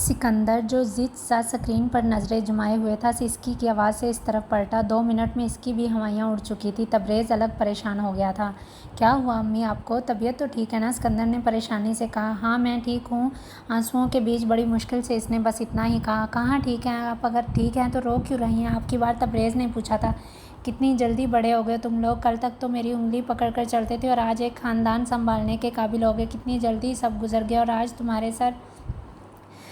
सिकंदर, जो जिद सा स्क्रीन पर नज़रें जुमाए हुए था, सिसकी की आवाज़ से इस तरफ पलटा। 2 मिनट में इसकी भी हवाइयाँ उड़ चुकी थी। तबरेज़ अलग परेशान हो गया था। क्या हुआ अम्मी आपको? तबीयत तो ठीक है ना? सिकंदर ने परेशानी से कहा। हाँ, मैं ठीक हूँ। आंसुओं के बीच बड़ी मुश्किल से इसने बस इतना ही कहा। कहाँ ठीक हैं आप? अगर ठीक हैं तो रो क्यों रही हैं? आपकी बार तबरेज़ ने पूछा था। कितनी जल्दी बड़े हो गए तुम लोग। कल तक तो मेरी उंगली पकड़ कर चलते थे और आज एक ख़ानदान संभालने के काबिल हो गए। कितनी जल्दी सब गुजर गया और आज तुम्हारे सर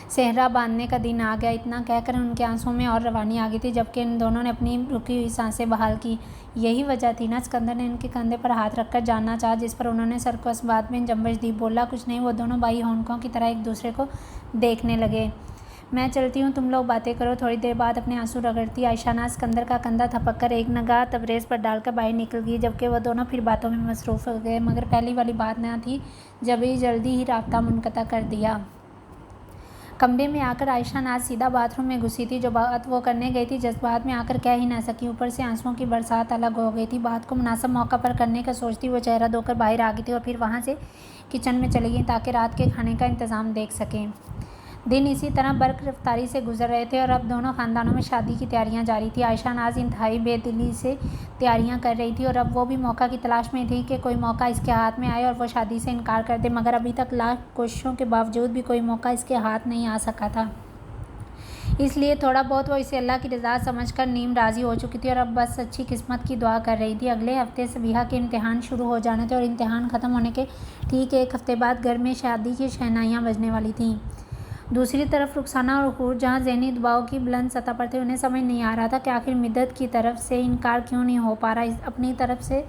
सेहरा बांधने का दिन आ गया। इतना कहकर उनके आंसुओं में और रवानी आ गई थी, जबकि इन दोनों ने अपनी रुकी हुई सांसें बहाल की। यही वजह थी ना? सिकंदर ने उनके कंधे पर हाथ रखकर जानना चाहा, जिस पर उन्होंने सर को इस बात में जम्बश दी। बोला कुछ नहीं। वो दोनों भाई होंकों की तरह एक दूसरे को देखने लगे। मैं चलती हूँ, तुम लोग बातें करो। थोड़ी देर बाद अपने आंसू रगड़ती आयशानाज़ सिकंदर का कंधा थपक कर एक निगाह तबरेज़ पर डालकर बाहर निकल गई, जबकि वह दोनों फिर बातों में मसरूफ़ हो गए। मगर पहली वाली बात न थी, जल्दी ही राब्ता मुनक़ता कर दिया। कमरे में आकर आयशानाज़ सीधा बाथरूम में घुसी थी। जो बात वो करने गई थी, जज्बात में आकर कह ही ना सकी। ऊपर से आंसुओं की बरसात अलग हो गई थी। बात को मुनासिब मौका पर करने का सोचती वो चेहरा धोकर बाहर आ गई थी और फिर वहाँ से किचन में चली गई ताकि रात के खाने का इंतज़ाम देख सकें। दिन इसी तरह बर्क रफ्तारी से गुजर रहे थे और अब दोनों ख़ानदानों में शादी की तैयारियां जारी थी। आयशानाज़ इंतहाई बेदिली से तैयारियां कर रही थी और अब वो भी मौका की तलाश में थी कि कोई मौका इसके हाथ में आए और वो शादी से इनकार कर दे। मगर अभी तक लाख कोशिशों के बावजूद भी कोई मौका इसके हाथ नहीं आ सका था। इसलिए थोड़ा बहुत वो इसे अल्लाह की रज़ा समझकर नीम राज़ी हो चुकी थी और अब बस अच्छी किस्मत की दुआ कर रही थी। अगले हफ्ते सबीहा के इम्तिहान शुरू हो जाने थे और इम्तिहान ख़त्म होने के ठीक एक हफ्ते बाद घर में शादी की शहनाइयाँ बजने वाली थीं। दूसरी तरफ रुखसाना और हूर जहाँ ज़हनी दबाव की बुलंद सतह पर थे, उन्हें समझ नहीं आ रहा था कि आखिर मिद्दत की तरफ से इनकार क्यों नहीं हो पा रहा। अपनी तरफ से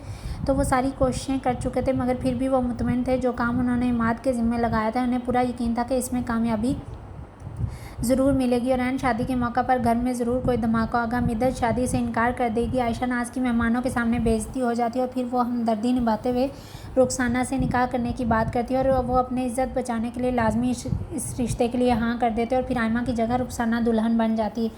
तो वो सारी कोशिशें कर चुके थे, मगर फिर भी वो मुतमईन थे। जो काम उन्होंने इमाद के ज़िम्मे लगाया था, उन्हें पूरा यकीन था कि इसमें कामयाबी ज़रूर मिलेगी और ऐन शादी के मौका पर घर में ज़रूर कोई धमाका होगा। मिद्दत शादी से इनकार कर देगी, आयशानाज़ की मेहमानों के सामने बेइज्जती हो जाती और फिर वो हमदर्दी निभाते हुए रुखसाना से निकाह करने की बात करती और वो अपनी इज़्ज़त बचाने के लिए लाजमी इस रिश्ते के लिए हाँ कर देते और फिर आयमा की जगह रुखसाना दुल्हन बन जाती।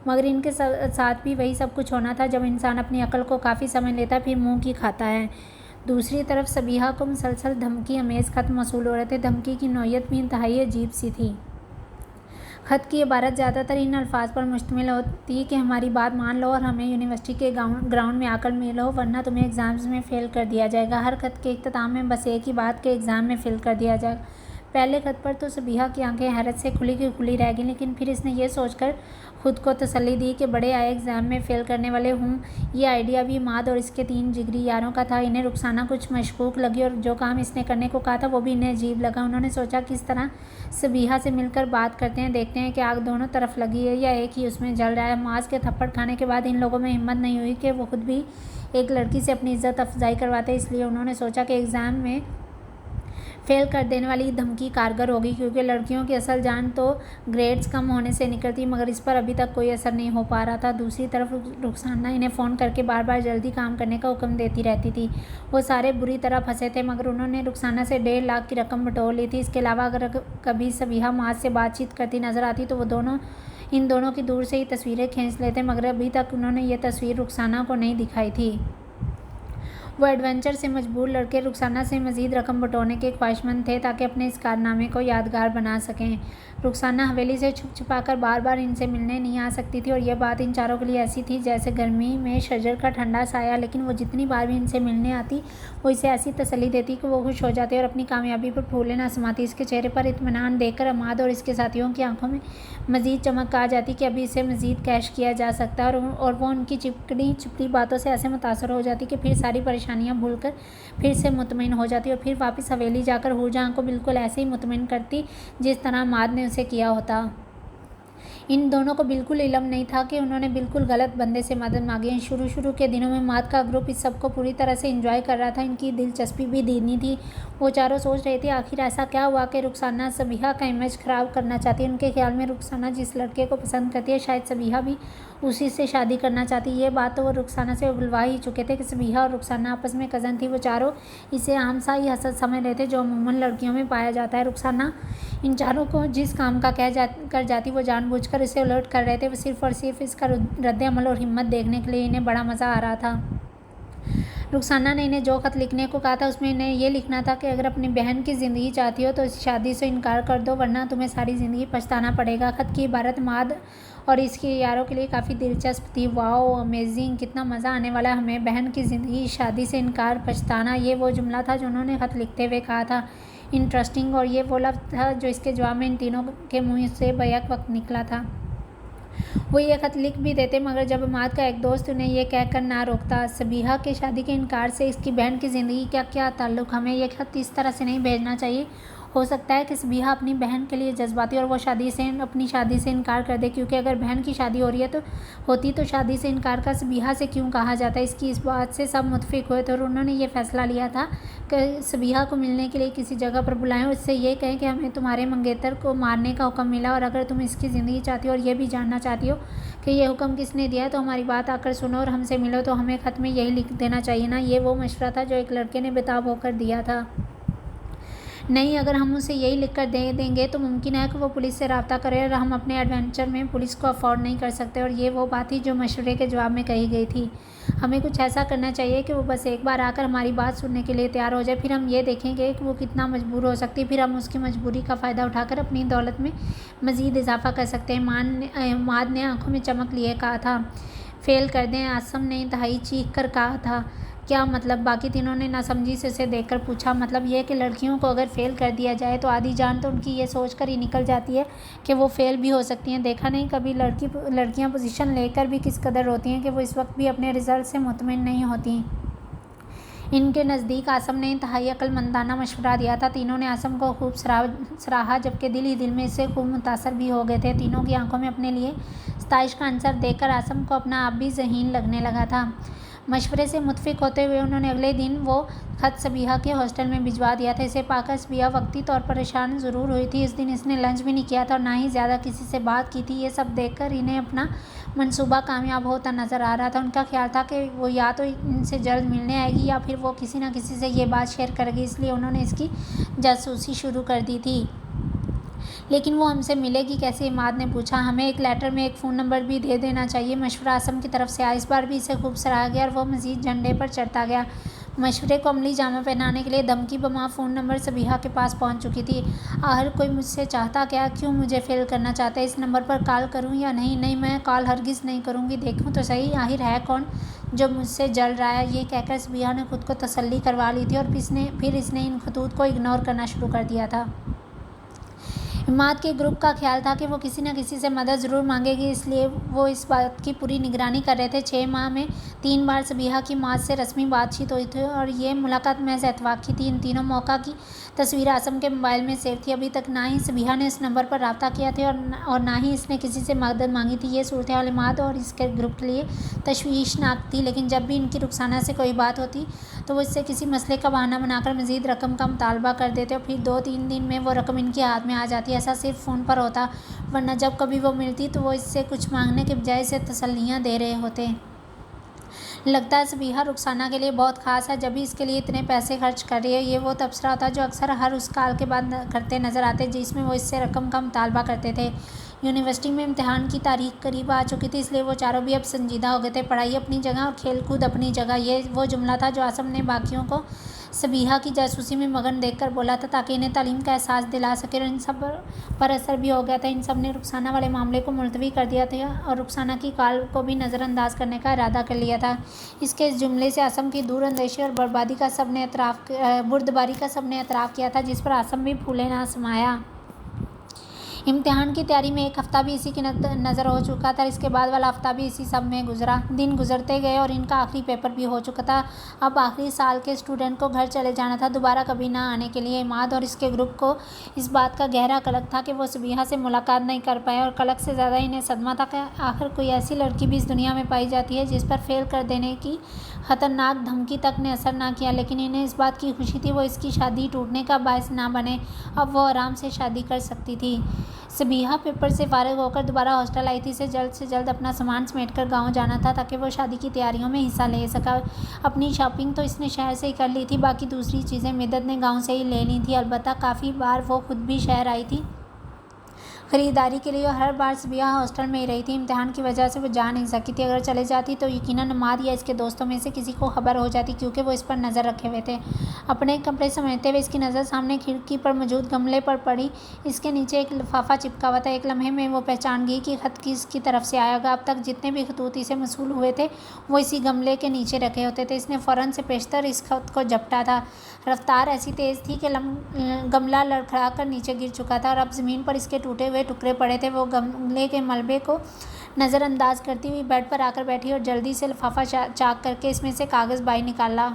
मगर इनके साथ भी वही सब कुछ होना था। जब इंसान अपनी अकल को काफ़ी समझ लेता फिर मुँह की खाता है। दूसरी तरफ सबीहा को मुसलसल धमकी अमेज़ खत मौसूल हो रहे थे। धमकी की नौयत भी इंतहाई अजीब सी थी। ख़त की इबारत ज़्यादातर इन अल्फाज पर मुश्तमिल होती कि हमारी बात मान लो और हमें यूनिवर्सिटी के ग्राउंड में आकर मिलो, वरना तुम्हें एग्ज़ाम्स में फ़ेल कर दिया जाएगा। हर ख़त के इख्तिताम में बस एक ही बात के एग्ज़ाम में फ़ेल कर दिया जाएगा। पहले ख़त पर तो सबीहा की आंखें हैरत से खुली की खुली रह गईं, लेकिन फिर इसने ये सोचकर खुद को तसल्ली दी कि बड़े आए एग्ज़ाम में फ़ेल करने वाले हूँ। ये आइडिया भी इमाद और इसके 3 जिगरी यारों का था। इन्हें रुखसाना कुछ मशकूक लगी और जो काम इसने करने को कहा था वो भी इन्हें अजीब लगा। उन्होंने सोचा किस तरह सबीहा से मिलकर बात करते हैं, देखते हैं कि आग दोनों तरफ लगी है या एक ही उसमें जल रहा है। माज के थप्पड़ खाने के बाद इन लोगों में हिम्मत नहीं हुई कि वो खुद भी एक लड़की से अपनी इज़्ज़त अफजाई करवाते। इसलिए उन्होंने सोचा कि एग्ज़ाम में फ़ेल कर देने वाली धमकी कारगर होगी, क्योंकि लड़कियों की असल जान तो ग्रेड्स कम होने से निकलती, मगर इस पर अभी तक कोई असर नहीं हो पा रहा था। दूसरी तरफ रुखसाना इन्हें फ़ोन करके बार बार जल्दी काम करने का हुक्म देती रहती थी। वो सारे बुरी तरह फंसे थे, मगर उन्होंने रुखसाना से 1.5 लाख की रकम बटोर ली थी। इसके अलावा अगर कभी सबीहा माज से बातचीत करती नज़र आती तो वो इन दोनों की दूर से ही तस्वीरें खींच लेते, मगर अभी तक उन्होंने ये तस्वीर रुखसाना को नहीं दिखाई थी। वो एडवेंचर से मजबूर लड़के रुखसाना से मज़ीद रकम बटोरने के ख्वाहिशमंद थे ताकि अपने इस कारनामे को यादगार बना सकें। रुखसाना हवेली से छुप छुपाकर बार बार इनसे मिलने नहीं आ सकती थी और यह बात इन चारों के लिए ऐसी थी जैसे गर्मी में शजर का ठंडा साया। लेकिन वो जितनी बार भी इनसे मिलने आती वो इसे ऐसी तसल्ली देती कि वो खुश हो जाती और अपनी कामयाबी पर फूलें न समाती। इसके चेहरे पर इत्मीनान देखकर अमाद और इसके साथियों की आंखों में मज़ीद चमक आ जाती कि अभी इसे मज़ीद कैश किया जा सकता है और वो उनकी चिपकड़ी चुपड़ी बातों से ऐसे मुतासर हो जाती कि फिर सारी परेशानियाँ भूलकर फिर से मुतमिन हो जाती और फिर वापस हवेली जाकर हूरजहाँ को बिल्कुल ऐसे ही मुतमिन करती जिस तरह माद ने उसे किया होता। इन दोनों को बिल्कुल इल्म नहीं था कि उन्होंने बिल्कुल गलत बंदे से मदद मांगी। शुरू के दिनों में माद का ग्रुप इस सब को पूरी तरह से एंजॉय कर रहा था। इनकी दिलचस्पी भी दीनी थी। वो चारों सोच रहे थे आखिर ऐसा क्या हुआ कि रुखसाना सबीहा का इमेज ख़राब करना चाहती है। उनके ख्याल में रुखसाना जिस लड़के को पसंद करती है शायद सबीहा भी उसी से शादी करना चाहती। ये बात तो वो रुखसाना से उगलवा ही चुके थे कि सबीहा और रुखसाना आपस में कज़न थी। वो चारों इसे आम सा ही हसद समझ रहे थे जो अमूमन लड़कियों में पाया जाता है। रुखसाना इन चारों को जिस काम का कर जाती वो जानबूझकर इसे उलट कर रहे थे। वो सिर्फ़ और सिर्फ इसका रद्द अमल और हिम्मत देखने के लिए इन्हें बड़ा मज़ा आ रहा था। रुखसाना ने इन्हें जो खत लिखने को कहा था उसमें इन्हें ये लिखना था कि अगर अपनी बहन की ज़िंदगी चाहती हो तो इस शादी से इनकार कर दो, वरना तुम्हें सारी ज़िंदगी पछताना पड़ेगा। खत की इबारत माद और इसके यारों के लिए काफ़ी दिलचस्प थी। वाओ, अमेजिंग, कितना मज़ा आने वाला है हमें। बहन की ज़िंदगी, शादी से इनकार, पछताना, ये वो जुमला था जो उन्होंने खत लिखते हुए कहा था। इंटरेस्टिंग। और ये वो लफ्ज़ था जो इसके जवाब में इन तीनों के मुँह से बैक वक्त निकला था। वो ये खत लिख भी देते, मगर जब अमाद का एक दोस्त उन्हें ये कहकर ना रोकता, सबीहा के शादी के इनकार से इसकी बहन की ज़िंदगी का क्या ताल्लुक़, हमें ये खत इस तरह से नहीं भेजना चाहिए। हो सकता है कि सबीहा अपनी बहन के लिए जज्बाती और वो अपनी शादी से इनकार कर दे, क्योंकि अगर बहन की शादी हो रही है तो शादी से इनकार का सबीहा से क्यों कहा जाता है। इस बात से सब मुतफिक हुए थे और उन्होंने ये फ़ैसला लिया था कि सबीहा को मिलने के लिए किसी जगह पर बुलाएं और उससे ये कहें कि हमें तुम्हारे मंगेतर को मारने का हुक्म मिला, और अगर तुम इसकी ज़िंदगी चाहती हो और ये भी जानना चाहती हो कि ये हुक्म किसने दिया है तो हमारी बात आकर सुनो और हमसे मिलो। तो हमें ख़त में यही लिख देना चाहिए ना। ये वो मशवरा था जो एक लड़के ने बेताब होकर दिया था। नहीं, अगर हम उसे यही लिख कर दे देंगे तो मुमकिन है कि वो पुलिस से रब्ता करे और हम अपने एडवेंचर में पुलिस को अफोर्ड नहीं कर सकते। और ये वो बात थी जो मशवरे के जवाब में कही गई थी। हमें कुछ ऐसा करना चाहिए कि वो बस एक बार आकर हमारी बात सुनने के लिए तैयार हो जाए, फिर हम ये देखेंगे कि वो कितना मजबूर हो सकती है, फिर हम उसकी मजबूरी का फ़ायदा उठाकर अपनी दौलत में मज़ीद इजाफा कर सकते हैं। माद ने आंखों में चमक लिए कहा था। फेल कर दें, आसम ने इंतहाई चीख कर कहा था। क्या मतलब? बाकी तीनों ने नासमझी से उसे देखकर पूछा। मतलब ये कि लड़कियों को अगर फ़ेल कर दिया जाए तो आधी जान तो उनकी ये सोच कर ही निकल जाती है कि वो फ़ेल भी हो सकती हैं। देखा नहीं कभी लड़कियां पोजीशन लेकर भी किस कदर होती हैं कि वो इस वक्त भी अपने रिज़ल्ट से मुतमिन नहीं होती। इनके नज़दीक आसम ने इंतहाई अक्लमंदाना मशवरा दिया था। तीनों ने आसम को खूब सराहा, जबकि दिल ही दिल में इससे खूब मुतासर भी हो गए थे। तीनों की आंखों में अपने लिए सताइश का आंसर देखकर आसम को अपना आप भी ज़हीन लगने लगा था। मशवरे से मुतफिक होते हुए उन्होंने अगले दिन वो खत सबीहा के हॉस्टल में भिजवा दिया था। इसे पाकर सबीहा वक्ती तौर पर परेशान ज़रूर हुई थी। इस दिन इसने लंच भी नहीं किया था और ना ही ज़्यादा किसी से बात की थी। ये सब देखकर इन्हें अपना मंसूबा कामयाब होता नज़र आ रहा था। उनका ख्याल था कि वो या तो इनसे जल्द मिलने आएगी या फिर वो किसी न किसी से ये बात शेयर करेगी, इसलिए उन्होंने इसकी जासूसी शुरू कर दी थी। लेकिन वो हमसे मिलेगी कैसे? इमाद ने पूछा। हमें एक लेटर में एक फ़ोन नंबर भी दे देना चाहिए। मशवरा आसम की तरफ से आया। इस बार भी इसे खूब सराहा गया और वो मज़ीद झंडे पर चढ़ता गया। मशवरे को अमली जामा पहनाने के लिए धमकी बमा फ़ोन नंबर सबीहा के पास पहुंच चुकी थी। आखिर कोई मुझसे चाहता क्या? क्यों मुझे फेल करना चाहता है? इस नंबर पर कॉल करूं या नहीं? नहीं, मैं कॉल हरगिज़ नहीं करूंगी। देखूं तो सही, आखिर है कौन जो मुझसे जल रहा है? ये कहकर सबीहा ने खुद को तसल्ली करवा ली थी और फिर इसने इन खतूत को इग्नोर करना शुरू कर दिया था। इमाद के ग्रुप का ख्याल था कि वो किसी न किसी से मदद ज़रूर मांगेगी, इसलिए वो इस बात की पूरी निगरानी कर रहे थे। 6 माह में 3 बार सबीहा की माद से रस्मी बातचीत हुई थी और ये मुलाकात महज इत्तेफाक की थी। इन तीनों मौका की तस्वीर आसम के मोबाइल में सेव थी। अभी तक ना ही सबीहा ने इस नंबर पर रब्ता किया था और ना ही इसने किसी से मदद मांगी थी। ये सूरत हाल इमाद और इसके ग्रुप के लिए तशवीशनाक थी, लेकिन जब भी इनकी रुखसाना से कोई बात होती तो वो इससे किसी मसले का बहाना बनाकर मज़ीद रकम का मुतालबा कर देते और फिर 2-3 दिन में वो रकम इनके हाथ में आ जाती। ऐसा सिर्फ फ़ोन पर होता, वरना जब कभी वो मिलती तो वो इससे कुछ मांगने के बजाय इसे तसल्लियाँ दे रहे होते। लगता है सबीहा रुखसाना के लिए बहुत ख़ास है, जब भी इसके लिए इतने पैसे खर्च कर रही है। ये वो तबसरा था जो अक्सर हर उस कॉल के बाद करते नज़र आते जिसमें वो इससे रकम का मुतालबा करते थे। यूनिवर्सिटी में इम्तिहान की तारीख करीब आ चुकी थी, इसलिए वो चारों भी अब संजीदा हो गए थे। पढ़ाई अपनी जगह और खेल कूद अपनी जगह, ये वो जुमला था जो आसम ने बाकियों को सबीहा की जासूसी में मगन देखकर बोला था ताकि इन्हें तालीम का एहसास दिला सके, और इन सब पर असर भी हो गया था। इन सब ने रुखसाना वाले मामले को मुलतवी कर दिया था और रुखसाना की कॉल को भी नज़रअंदाज करने का इरादा कर लिया था। इसके इस जुमले से आसम की दूर अंदेशी और बुर्दबारी का सब ने एतराफ़ किया था, जिस पर आसम भी फूले ना समाया। इम्तिहान की तैयारी में एक हफ़्ता भी इसी की नज़र हो चुका था। इसके बाद वाला हफ़्ता भी इसी सब में गुजरा। दिन गुजरते गए और इनका आखिरी पेपर भी हो चुका था। अब आखिरी साल के स्टूडेंट को घर चले जाना था, दोबारा कभी ना आने के लिए। इमाद और इसके ग्रुप को इस बात का गहरा कलक था कि वो सबीहा से मुलाकात नहीं कर पाए, और कलक से ज़्यादा इन्हें सदमा था कि आखिर कोई ऐसी लड़की भी इस दुनिया में पाई जाती है जिस पर फेल कर देने की ख़तरनाक धमकी तक ने असर ना किया। लेकिन इन्हें इस बात की खुशी थी वो इसकी शादी टूटने का बायस ना बने। अब वो आराम से शादी कर सकती थी। सबीहा पेपर से फारिग होकर दोबारा हॉस्टल आई थी। से जल्द अपना सामान समेट कर गाँव जाना था ताकि वो शादी की तैयारियों में हिस्सा ले सका। अपनी शॉपिंग तो इसने शहर से ही कर ली थी, बाकी दूसरी चीज़ें मिदत ने गाँव से ही ले ली थी। अलबत्ता काफ़ी बार वो खुद भी शहर आई थी, खरीदारी के लिए हर बार सबिहा हॉस्टल में ही रही थी। इम्तिहान की वजह से वो जा नहीं सकी थी। अगर चले जाती तो यकीनन माद या इसके दोस्तों में से किसी को खबर हो जाती, क्योंकि वो इस पर नज़र रखे हुए थे। अपने कपड़े समेटते हुए इसकी नज़र सामने खिड़की पर मौजूद गमले पर पड़ी। इसके नीचे एक लिफाफा चिपका हुआ था। एक लम्हे में वो पहचान गई कि खत किसकी तरफ से आया होगा। अब तक जितने भी खतूत इसे मौसूल हुए थे वो इसी गमले के नीचे रखे होते थे। इसने फ़ौरन से पेशतर इस खत को झपटा था। रफ्तार ऐसी तेज़ थी कि गमला लड़खड़ा कर नीचे गिर चुका था और अब ज़मीन पर इसके टूटे हुए टुकड़े पड़े थे। वो गमले के मलबे को नज़रअंदाज करती हुई बेड पर आकर बैठी और जल्दी से लिफाफा चाक करके इसमें से कागज़ बाहर निकाला।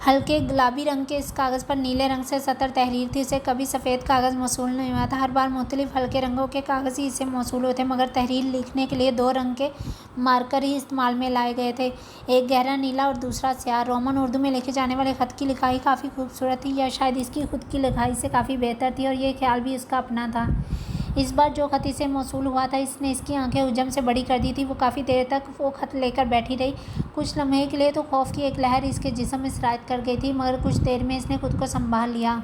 हल्के गुलाबी रंग के इस कागज़ पर नीले रंग से सतर तहरीर थी। इसे कभी सफ़ेद कागज़ मौसूल नहीं हुआ था। हर बार मुख्तलिफ हल्के रंगों के कागज़ ही इसे मौसूल होते, मगर तहरीर लिखने के लिए 2 रंग के मार्कर ही इस्तेमाल में लाए गए थे, एक गहरा नीला और दूसरा स्याह। रोमन उर्दू में लिखे जाने वाले ख़त की लिखाई काफ़ी खूबसूरत थी, या शायद इसकी खुद की लिखाई से काफ़ी बेहतर थी, और यह ख्याल भी उसका अपना था। इस बार जो ख़त इसे मौसूल हुआ था इसने इसकी आंखें हुजम से बड़ी कर दी थी। वो काफ़ी देर तक वो ख़त लेकर बैठी रही। कुछ लम्हे के लिए तो खौफ की एक लहर इसके जिस्म में सरायत कर गई थी, मगर कुछ देर में इसने खुद को संभाल लिया।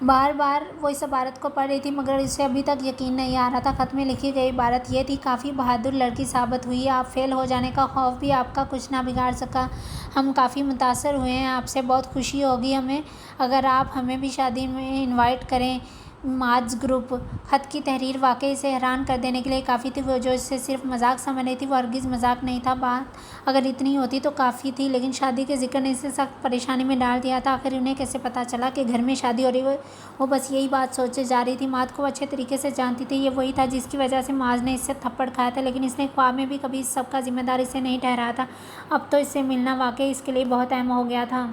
बार बार वो इस इबारत को पढ़ रही थी, मगर इसे अभी तक यकीन नहीं आ रहा था। ख़त में लिखी गई इबारत ये थी: काफ़ी बहादुर लड़की साबित हुई, आप फेल हो जाने का खौफ भी आपका कुछ ना बिगाड़ सका। हम काफ़ी मुतासर हुए हैं, आपसे बहुत खुशी होगी हमें अगर आप हमें भी शादी में इनवाइट करें। माज ग्रुप। ख़त की तहरीर वाकई इसे हैरान कर देने के लिए काफ़ी थी। वो जो इससे सिर्फ मजाक समझ रही थी वो हरगिज़ मजाक नहीं था। बात अगर इतनी होती तो काफ़ी थी, लेकिन शादी के जिक्र ने इसे सख्त परेशानी में डाल दिया था। आखिर उन्हें कैसे पता चला कि घर में शादी हो रही? वो बस यही बात सोचे जा रही थी। माज को अच्छे तरीके से जानती थी। ये वही था जिसकी वजह से माज ने इससे थप्पड़ खाया था, लेकिन इसने ख्वाब में भी कभी इस सब का जिम्मेदार इसे नहीं ठहराया था। अब तो इससे मिलना वाकई इसके लिए बहुत अहम हो गया था।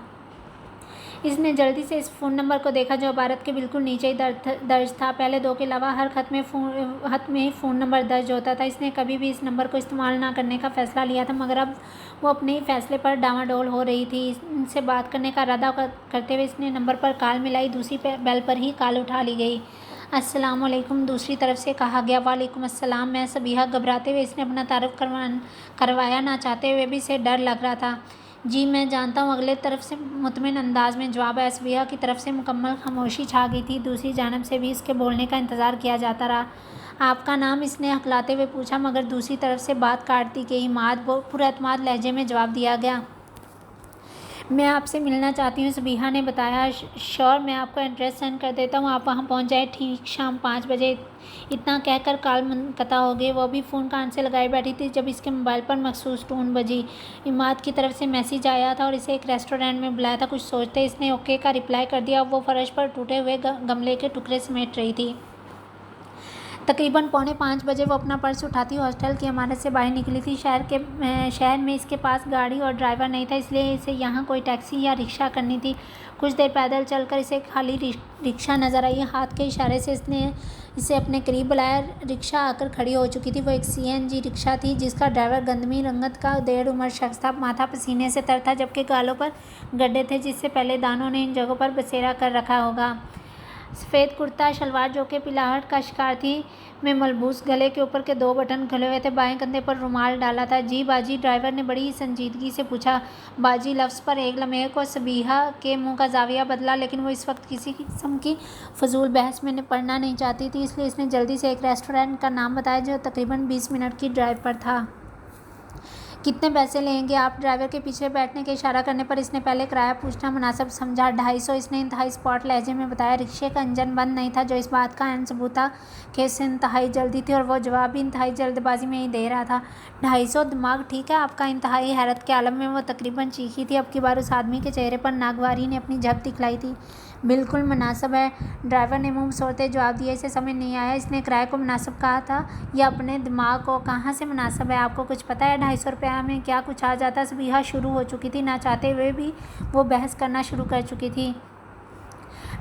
इसने जल्दी से इस फ़ोन नंबर को देखा जो इबारत के बिल्कुल नीचे ही दर्ज था। पहले 2 के अलावा हर खत में ही फ़ोन नंबर दर्ज होता था। इसने कभी भी इस नंबर को इस्तेमाल ना करने का फ़ैसला लिया था, मगर अब वो अपने ही फ़ैसले पर डामाडोल हो रही थी। इनसे बात करने का इरादा करते हुए इसने नंबर पर कॉल मिलाई। दूसरी बेल पर ही कॉल उठा ली गई। अस्सलाम वालेकुम, दूसरी तरफ से कहा गया। वालेकुम अस्सलाम, मैं सबिहा। घबराते हुए इसने अपना तारुफ करवाया। ना चाहते हुए भी इसे डर लग रहा था। जी मैं जानता हूँ, अगले तरफ से मुतमिन अंदाज में जवाब आया। सबिहा की तरफ से मुकम्मल खामोशी छा गई थी। दूसरी जानब से भी इसके बोलने का इंतज़ार किया जाता रहा। आपका नाम? इसने हकलाते हुए पूछा, मगर दूसरी तरफ से बात काट दी गई। माद पुरअतमाद लहजे में जवाब दिया गया। मैं आपसे मिलना चाहती हूँ, सबिहा ने बताया। श्योर, मैं आपको एड्रेस सेंड कर देता हूँ, आप वहाँ पहुँच जाए ठीक शाम 5 बजे। इतना कहकर कॉल मुनक़ता हो गई। वो अभी फ़ोन कान से लगाई बैठी थी जब इसके मोबाइल पर मखसूस टोन बजी। इमाद की तरफ से मैसेज आया था और इसे एक रेस्टोरेंट में बुलाया था। कुछ सोचते इसने ओके का रिप्लाई कर दिया। वो फर्श पर टूटे हुए गमले के टुकड़े समेट रही थी। तकरीबन 4:45 बजे वो अपना पर्स उठाती हॉस्टल की इमारत से बाहर निकली थी। शहर में इसके पास गाड़ी और ड्राइवर नहीं था, इसलिए इसे यहाँ कोई टैक्सी या रिक्शा करनी थी। कुछ देर पैदल चलकर इसे खाली रिक्शा नज़र आई। हाथ के इशारे से इसने इसे अपने करीब बुलाया। रिक्शा आकर खड़ी हो चुकी थी। वो एक CNG रिक्शा थी जिसका ड्राइवर गंदमी रंगत का 1.5 उम्र शख्स था। माथा पसीने से तर था, जबकि गालों पर गड्ढे थे जिससे पहले दानों ने इन जगहों पर बसेरा कर रखा होगा। सफ़ेद कुर्ता शलवार जो कि पिलाहट का शिकार थी में मलबूस, गले के ऊपर के 2 बटन खुले हुए थे, बाएं कंधे पर रुमाल डाला था। जी बाजी, ड्राइवर ने बड़ी संजीदगी से पूछा। बाजी लफ्ज़ पर एक लम्हे को सबिहा के मुंह का जाविया बदला, लेकिन वो इस वक्त किसी किस्म की फजूल बहस में पड़ना नहीं चाहती थी, इसलिए इसने जल्दी से एक रेस्टोरेंट का नाम बताया जो तकरीबन 20 मिनट की ड्राइव पर था। कितने पैसे लेंगे आप? ड्राइवर के पीछे बैठने के इशारा करने पर इसने पहले किराया पूछना मुनासिब समझा। 250, इसने इंतहाई स्पॉट लहजे में बताया। रिक्शे का इंजन बंद नहीं था, जो इस बात का अहम सबूत था कि इसे इंतहाई जल्दी थी, और वह जवाब भी इंतहाई जल्दबाजी में ही दे रहा था। 250 दिमाग ठीक है आपका? इंतहाई हैरत के आलम में वो तकरीबन चीखी थी। अब की बार उस आदमी के चेहरे पर नागवारी ने अपनी झपक दिखलाई थी। बिल्कुल मुनासिब है, ड्राइवर ने मुंह मोड़ते जवाब दिया। इसे समझ नहीं आया इसने किराए को मुनासिब कहा था या अपने दिमाग को। कहाँ से मुनासिब है? आपको कुछ पता है 250 रुपया में क्या कुछ आ जाता? सबिहा शुरू हो चुकी थी। ना चाहते हुए भी वो बहस करना शुरू कर चुकी थी।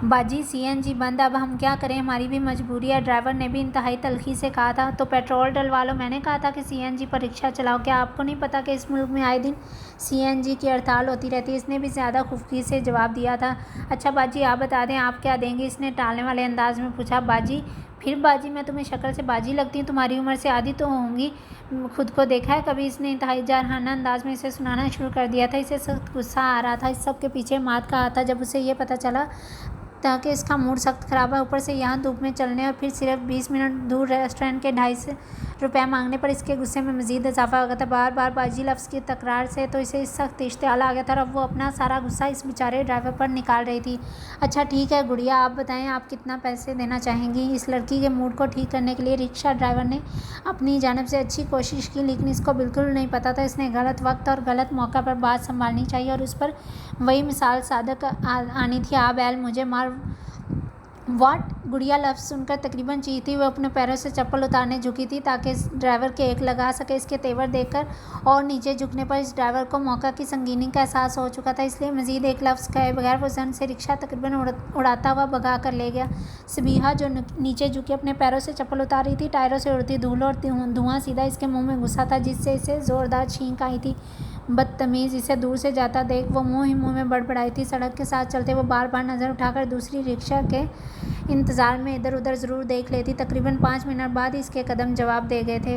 बाजी CNG बंद, अब हम क्या करें, हमारी भी मजबूरी है। ड्राइवर ने भी इंतहाई तल्खी से कहा था। तो पेट्रोल डलवा लो, मैंने कहा था कि CNG पर रिक्शा चलाओ। क्या आपको नहीं पता कि इस मुल्क में आए दिन CNG की हड़ताल होती रहती है? इसने भी ज़्यादा खुफगी से जवाब दिया था। अच्छा बाजी आप बता दें आप क्या देंगे? इसने टालने वाले अंदाज में पूछा। बाजी? फिर बाजी? मैं तुम्हें शक्ल से बाजी लगती हूँ? तुम्हारी उम्र से आधी तो होंगी, खुद को देखा है कभी? इसने इंतहाई जारहाना अंदाज में इसे सुनाना शुरू कर दिया था। इसे सख्त गुस्सा आ रहा था। इस सब के पीछे मात का हाथ था। जब उसे ये पता चला ताकि इसका मूड सख्त ख़राब है। ऊपर से यहाँ धूप में चलने और फिर सिर्फ 20 मिनट दूर रेस्टोरेंट के 250 रुपये मांगने पर इसके गुस्से में मज़ीद इजाफा हो गया था। बार बार बाजी लफ्ज़ की तकरार से तो इसे सख्त इश्तियाल आ गया था और अब वो अपना सारा गुस्सा इस बेचारे ड्राइवर पर निकाल रही थी। अच्छा ठीक है गुड़िया, आप बताएं आप कितना पैसे देना चाहेंगी? इस लड़की के मूड को ठीक करने के लिए रिक्शा ड्राइवर ने अपनी जानिब से अच्छी कोशिश की, लेकिन इसको बिल्कुल नहीं पता था इसने गलत वक्त और गलत मौका पर बात संभालनी चाहिए और उस पर वही मिसाल सादक आनी थी। आ बैल मुझे मार। वाट? गुड़िया लफ्ज़ सुनकर तकरीबन चीखती हुई अपने पैरों से चप्पल उतारने झुकी थी ताकि इस ड्राइवर के एक लगा सके। इसके तेवर देखकर और नीचे झुकने पर इस ड्राइवर को मौका की संगीनी का एहसास हो चुका था, इसलिए मज़ीद एक लफ्ज़ कहे बगैर वो जन से रिक्शा तकरीबन उड़ाता हुआ भगा कर ले गया। सबीहा जो नीचे झुकी अपने पैरों से चप्पल उतार रही थी, टायरों से उड़ती धूल और धुआं सीधा इसके मुँह में घुसा था, जिससे इसे ज़ोरदार छींक आई थी। बदतमीज़, इसे दूर से जाता देख वो मुँह ही मुँह में बड़बड़ाई थी। सड़क के साथ चलते वो बार बार नज़र उठाकर दूसरी रिक्शा के इंतज़ार में इधर उधर ज़रूर देख लेती। तकरीबन 5 मिनट बाद इसके कदम जवाब दे गए थे।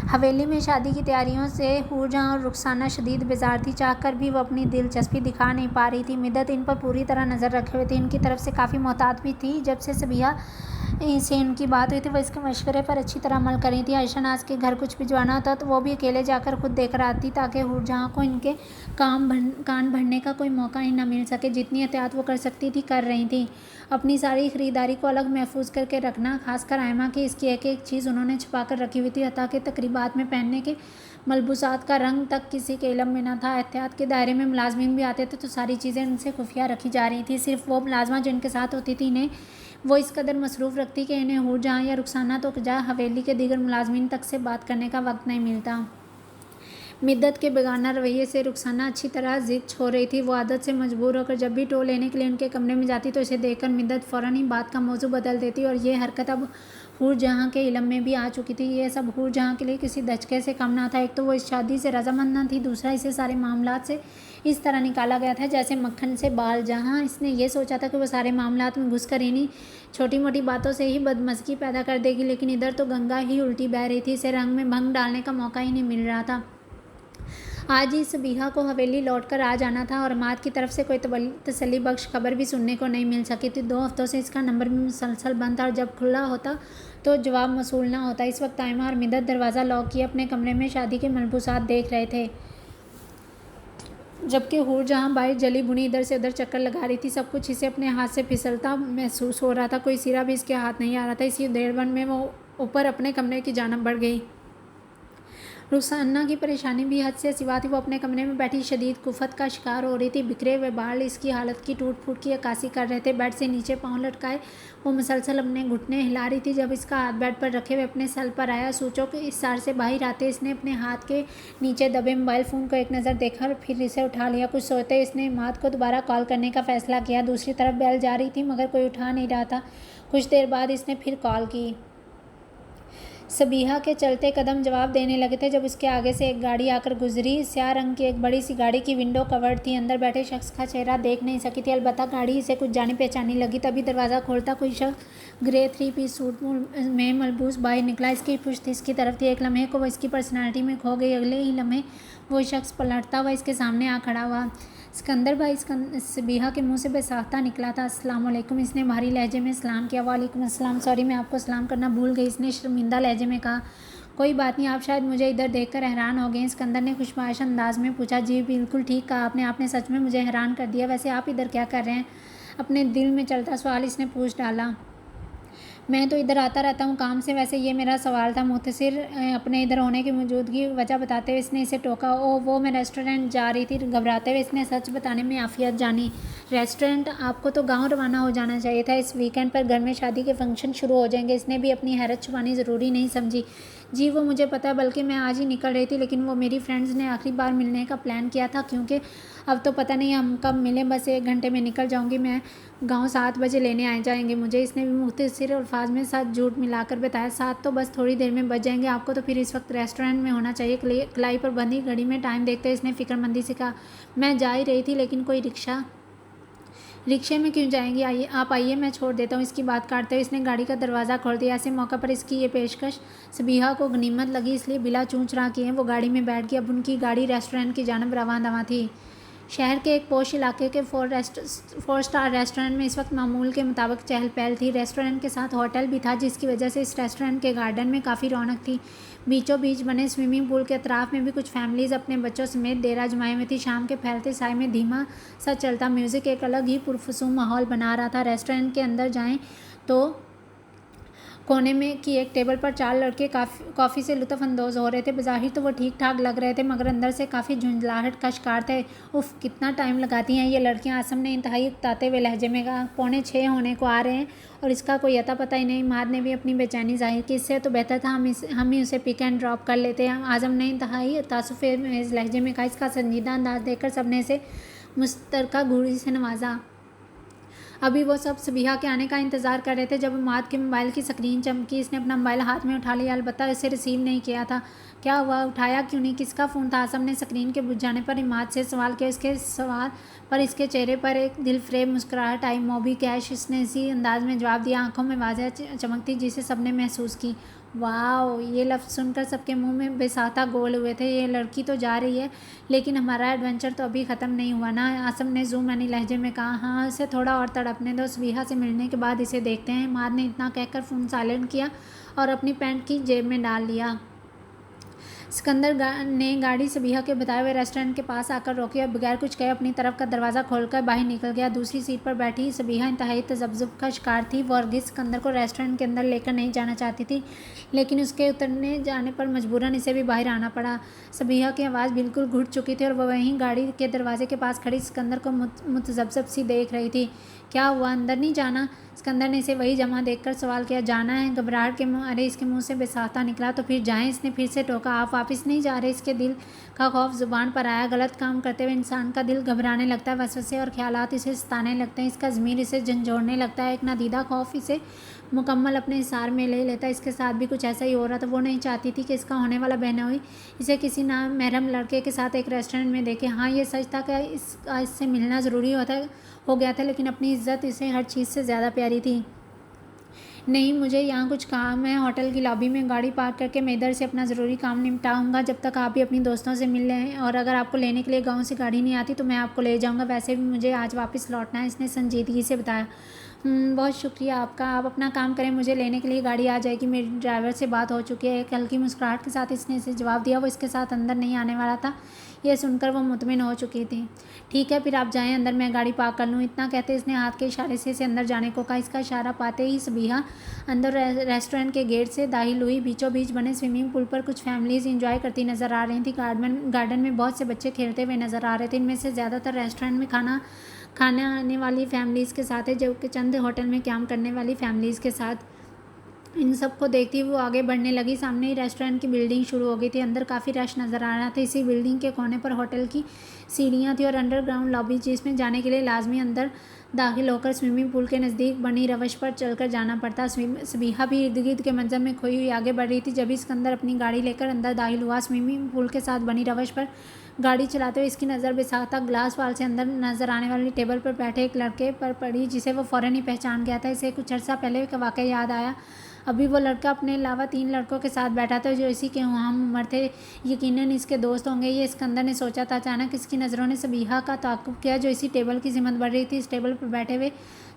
हवेली में शादी की तैयारियों से हूरजहाँ और रुखसाना शदीद बेजार थी। चाहकर भी वो अपनी दिलचस्पी दिखा नहीं पा रही थी। मिद्दत इन पर पूरी तरह नज़र रखे हुए थी, इनकी तरफ से काफ़ी मोहतात भी थी। जब से सबीहा से उनकी बात हुई थी वह इसके मशवरे पर अच्छी तरह अमल कर रही थी। आयशा नाज के घर कुछ भिजवाना होता तो वो भी अकेले जाकर खुद देकर आती ताकि हूरजहाँ को इनके कान भरने का कोई मौका ही न मिल सके। जितनी एहतियात वो कर सकती थी कर रही थी। अपनी सारी ख़रीदारी को अलग महफूज करके रखना, खासकर आयमा की इसकी एक एक चीज़ उन्होंने छुपा कर रखी हुई थी। हत्ता कि तकरीबात में पहनने के मलबूसात का रंग तक किसी के इल्म में न था। एहतियात के दायरे में मुलाजमीन भी आते थे तो सारी चीज़ें उनसे खुफिया रखी जा रही थी। सिर्फ वो मुलाजमा जो इनके साथ होती थी इन्हें वो इस कदर मसरूफ़ रखती कि इन्हें हूरजहाँ या रुखसाना तो जा हवेली के दीगर मुलाजमीन तक से बात करने का वक्त नहीं मिलता। मिद्दत के बेगाना रवैये से रुखसाना अच्छी तरह ज़िद छोड़ रही थी। वो आदत से मजबूर होकर जब भी टो लेने के लिए उनके कमरे में जाती तो इसे देखकर मिद्दत फ़ौरन ही बात का मौजू बदल देती और ये हरकत अब हूरजहाँ के इल्म में भी आ चुकी थी। ये सब हूरजहाँ के लिए किसी धचके से कम ना था। एक तो वो इस शादी से रजामंद न थी, दूसरा इसे सारे मामलात से इस तरह निकाला गया था जैसे मक्खन से बाल। जहाँ इसने ये सोचा था कि वो सारे मामलात में घुसकर इन्हीं छोटी मोटी बातों से ही बदमज़गी पैदा कर देगी, लेकिन इधर तो गंगा ही उल्टी बह रही थी। इसे रंग में भंग डालने का मौका ही नहीं मिल रहा था। आज ही सबीहा को हवेली लौटकर आ जाना था और अमाद की तरफ से कोई तसल्ली बख्श खबर भी सुनने को नहीं मिल सकी थी। 2 हफ्तों से इसका नंबर भी मुसलसल बंद था और जब खुला होता तो जवाब मसूल ना होता। इस वक्त आयमा और मिद्दत दरवाज़ा लॉक किए अपने कमरे में शादी के मलबूसात देख रहे थे, जबकि हूरजहाँ बाहर जली भुनी इधर से उधर चक्कर लगा रही थी। सब कुछ इसे अपने हाथ से फिसलता महसूस हो रहा था, कोई सिरा भी इसके हाथ नहीं आ रहा था। इसी उधेड़बन में वो ऊपर अपने कमरे की जानिब बढ़ गई। रुखसाना की परेशानी भी हद से सिवा थी। वो अपने कमरे में बैठी शदीद कुफत का शिकार हो रही थी। बिखरे हुए बाल इसकी हालत की टूट फूट की अक्कासी कर रहे थे। बेड से नीचे पाँव लटकाए वो मुसलसल अपने घुटने हिला रही थी। जब इसका हाथ बेड पर रखे हुए अपने सर पर आया, सोचो कि इस सार से बाहर आते इसने अपने हाथ के नीचे दबे मोबाइल फ़ोन को एक नज़र देखा और फिर इसे उठा लिया। कुछ सोचते इसने इमाद को दोबारा कॉल करने का फ़ैसला किया। दूसरी तरफ बेल जा रही थी मगर कोई उठा नहीं रहा था। कुछ देर बाद इसने फिर कॉल की। सबीहा के चलते कदम जवाब देने लगे थे जब उसके आगे से एक गाड़ी आकर गुजरी। स्याह रंग की एक बड़ी सी गाड़ी की विंडो कवर्ड थी। अंदर बैठे शख्स का चेहरा देख नहीं सकी थी, अलबत्ता गाड़ी इसे कुछ जानी पहचानी लगी। तभी दरवाज़ा खोलता कोई शख्स ग्रे 3 पीस सूट में मलबूस बाहर निकला। इसकी पुश्त इसकी तरफ थी। एक लम्हे को वो इसकी पर्सनैलिटी में खो गई। अगले ही लम्हे वो शख्स पलटता हुआ इसके सामने आ खड़ा हुआ। सिकंदर भाई सबीहा के मुंह से बेसाख्ता निकला था। अस्सलाम वालेकुम। इसने भारी लहजे में सलाम किया। वालेकुम अस्सलाम। सॉरी मैं आपको सलाम करना भूल गई, इसने शर्मिंदा लहजे में कहा। कोई बात नहीं, आप शायद मुझे इधर देखकर हैरान हो गए। सिकंदर ने खुशबाश अंदाज में पूछा। जी बिल्कुल ठीक कहा आपने सच में मुझे हैरान कर दिया। वैसे आप इधर क्या कर रहे हैं? अपने दिल में चलता सवाल इसने पूछ डाला। मैं तो इधर आता रहता हूँ काम से। वैसे ये मेरा सवाल था। मुख्तसर अपने इधर होने की मौजूदगी वजह बताते हुए इसने इसे टोका। ओ वो मैं रेस्टोरेंट जा रही थी। घबराते हुए इसने सच बताने में आफियत जानी। रेस्टोरेंट? आपको तो गांव रवाना हो जाना चाहिए था। इस वीकेंड पर घर में शादी के फंक्शन शुरू हो जाएंगे। इसने भी अपनी हैरत छुपानी ज़रूरी नहीं समझी। जी वो मुझे पता है, बल्कि मैं आज ही निकल रही थी, लेकिन वो मेरी फ्रेंड्स ने आखिरी बार मिलने का प्लान किया था क्योंकि अब तो पता नहीं हम कब मिलें। बस 1 घंटे में निकल जाऊंगी मैं। गांव 7 बजे लेने आ जाएंगे मुझे। इसने भी मुख्तसर अल्फाज में साथ झूठ मिलाकर बताया। 7 तो बस थोड़ी देर में बच जाएंगे। आपको तो फिर इस वक्त रेस्टोरेंट में होना चाहिए। कलाई पर बंधी घड़ी में टाइम देखते हुए इसने फिक्रमंदी से कहा। मैं जा ही रही थी लेकिन कोई रिक्शे में क्यों जाएंगी? आइए आप आइए, मैं छोड़ देता हूँ। इसकी बात काटते हुए इसने गाड़ी का दरवाज़ा खोल दिया। ऐसे मौका पर इसकी ये पेशकश सबीहा को गनीमत लगी, इसलिए बिला चूँ चुरा किए वो गाड़ी में बैठ गई। अब उनकी गाड़ी रेस्टोरेंट की जानब रवाना थी। शहर के एक पोश इलाके के 4 स्टार रेस्टोरेंट में इस वक्त मामूल के मुताबिक चहल पहल थी। रेस्टोरेंट के साथ होटल भी था, जिसकी वजह से इस रेस्टोरेंट के गार्डन में काफ़ी रौनक थी। बीचों बीच बने स्विमिंग पूल के अतराफ में भी कुछ फैमिलीज़ अपने बच्चों समेत डेरा जमाए हुई थी। शाम के फैलते साय में धीमा सा चलता म्यूज़िक एक अलग ही पुरफुसूम माहौल बना रहा था। रेस्टोरेंट के अंदर जाएं तो कोने में की एक टेबल पर 4 लड़के कॉफ़ी से लुत्फ़अंदोज़ हो रहे थे। बज़ाहिर तो वो ठीक ठाक लग रहे थे, मगर अंदर से काफ़ी झुंझलाहट का शिकार थे। उफ़, कितना टाइम लगाती हैं ये लड़कियां, आसम ने इंतहाई उकताते हुए लहजे में कहा। 5:45 होने को आ रहे हैं और इसका कोई अता पता ही नहीं। माद ने भी अपनी बेचैनी जाहिर की। इससे तो बेहतर था हम ही उसे पिक एंड ड्रॉप कर लेते हैं। आज़म ने इंतहाई तासुफ़े लहजे में कहा। इसका संजीदा अंदाज़ देखकर सबने इसे मुस्तरका घूरी से नवाजा। अभी वो सब सबीहा के आने का इंतज़ार कर रहे थे जब माद के मोबाइल की स्क्रीन चमकी। इसने अपना मोबाइल हाथ में उठा लिया, अलबत्ता इसे रिसीव नहीं किया था। क्या हुआ, उठाया क्यों नहीं, किसका फ़ोन था? आसम ने स्क्रीन के बुझ जाने पर इमाद से सवाल किया। इसके सवाल पर इसके चेहरे पर एक दिलफरेब मुस्कुराहट आई। मोबी कैश, इसने इसी अंदाज में जवाब दिया। आंखों में वाज़ह चमक थी जिसे सबने महसूस की। वाओ, ये लफ्ज़ सुनकर सबके मुंह में बेसाता गोल हुए थे। ये लड़की तो जा रही है, लेकिन हमारा एडवेंचर तो अभी ख़त्म नहीं हुआ ना। आसम ने ज़ूमानी लहजे में कहा। हाँ, इसे थोड़ा और तड़पने दो, सबीहा से मिलने के बाद इसे देखते हैं। माद ने इतना कहकर फ़ोन साइलेंट किया और अपनी पैंट की जेब में डाल लिया। सिकंदर ने गाड़ी सबीहा के बताए हुए रेस्टोरेंट के पास आकर रोकी और बगैर कुछ कहे अपनी तरफ का दरवाज़ा खोलकर बाहर निकल गया। दूसरी सीट पर बैठी सबीहा इंतहाई तज़ब्ज़ुब का शिकार थी। वो हरगिज़ सिकंदर को रेस्टोरेंट के अंदर लेकर नहीं जाना चाहती थी, लेकिन उसके उतरने जाने पर मजबूरन इसे भी बाहर आना पड़ा। सबीहा की आवाज़ बिल्कुल घुट चुकी थी और वह वहीं गाड़ी के दरवाजे के पास खड़ी सिकंदर को मुतज़ब्ज़ब सी देख रही थी। क्या हुआ, अंदर नहीं जाना? सिकंदर ने इसे वही जमा देखकर सवाल किया। जाना है, घबराहट के अरे इसके मुंह से बेसाता निकला। तो फिर जाएं, इसने फिर से टोका। आप वापस नहीं जा रहे? इसके दिल का खौफ जुबान पर आया। गलत काम करते हुए इंसान का दिल घबराने लगता है, वसवसे और ख्यालात इसे सताने लगते हैं, इसका ज़मीर इसे झंझोड़ने लगता है, एक नादीदा खौफ इसे मुकम्मल अपने हिसार में ले लेता है। इसके साथ भी कुछ ऐसा ही हो रहा था। वो नहीं चाहती थी कि इसका होने वाला बहनोई इसे किसी नामहरम लड़के के साथ एक रेस्टोरेंट में देखे। हाँ, ये सच था कि इससे मिलना ज़रूरी हो गया था, लेकिन अपनी इज्जत इसे हर चीज़ से ज़्यादा प्यारी थी। नहीं, मुझे यहाँ कुछ काम है। होटल की लॉबी में गाड़ी पार्क करके मैं इधर से अपना ज़रूरी काम निपटाऊंगा जब तक आप भी अपनी दोस्तों से मिल लें, और अगर आपको लेने के लिए गांव से गाड़ी नहीं आती तो मैं आपको ले जाऊंगा। वैसे भी मुझे आज वापस लौटना है, इसने संजीदगी से बताया। बहुत शुक्रिया आपका, आप अपना काम करें, मुझे लेने के लिए गाड़ी आ जाएगी, मेरी ड्राइवर से बात हो चुकी है। एक हल्की मुस्कुराहट के साथ इसने इसे जवाब दिया। वो इसके साथ अंदर नहीं आने वाला था, यह सुनकर वो मुतमिन हो चुकी थी। ठीक है, फिर आप जाएं अंदर, मैं गाड़ी पार्क कर लूँ। इतना कहते इसने हाथ के इशारे से इसे अंदर जाने को कहा। इसका इशारा पाते ही सबीहा अंदर रेस्टोरेंट के गेट से दाखिल हुई। बीचों बीच बने स्विमिंग पूल पर कुछ फैमिलीज़ इंजॉय करती नज़र आ रही थी। गार्डन में बहुत से बच्चे खेलते हुए नज़र आ रहे थे। इनमें से ज़्यादातर रेस्टोरेंट में खाने आने वाली फैमिलीज़ के साथ है, जबकि चंद होटल में काम करने वाली फैमिलीज़ के साथ। इन सब को देखती हुई वो आगे बढ़ने लगी। सामने ही रेस्टोरेंट की बिल्डिंग शुरू हो गई थी। अंदर काफ़ी रश नज़र आ रहा था। इसी बिल्डिंग के कोने पर होटल की सीढ़ियाँ थी और अंडरग्राउंड लॉबी, जिसमें जाने के लिए लाजमी अंदर दाखिल होकर स्विमिंग पूल के नज़दीक बनी रवश पर चलकर जाना पड़ता। सबीहा भी इर्द गिर्द के मंजर में खोई हुई आगे बढ़ रही थी। जब सिकंदर अपनी गाड़ी लेकर अंदर दाखिल हुआ, स्विमिंग पूल के साथ बनी रवश पर गाड़ी चलाते हुए इसकी नज़र बेसाख्ता ग्लास वाल से अंदर नज़र आने वाली टेबल पर बैठे एक लड़के पर पड़ी, जिसे वो फ़ौरन ही पहचान गया था। इसे कुछ अर्सा पहले का वाक़या याद आया। अभी वो लड़का अपने अलावा 3 लड़कों के साथ बैठा था जो इसी के हम उम्र थे। यकीनन इसके दोस्त होंगे, ये सिकंदर ने सोचा था। अचानक इसकी नज़रों ने सबीहा का ताक़ुब किया जो इसी टेबल की ज़िम्मत बढ़ रही थी। इस टेबल पर बैठे हुए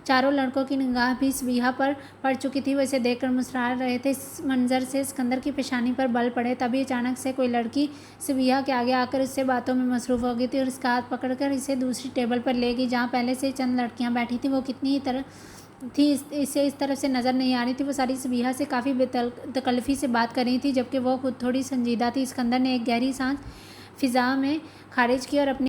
चारों लड़कों की निगाह भी सबीहा पर पड़ चुकी थी। वो इसे देखकर मुस्कुरा रहे थे। इस मंजर से सिकंदर की पेशानी पर बल पड़े। तभी अचानक से कोई लड़की सबीहा के आगे आकर उससे बातों में मसरूफ़ हो गई थी और इसका हाथ पकड़कर इसे दूसरी टेबल पर ले गई जहाँ पहले से चंद लड़कियाँ बैठी थी। वो कितनी ही तरह थी इसे इस तरफ से नज़र नहीं आ रही थी। वो सारी सबीहा से काफ़ी बेतकल्फ़ी से बात कर रही थी, जबकि वो खुद थोड़ी संजीदा थी। सिकंदर ने एक गहरी सांस फ़िज़ा में खारिज की और अपनी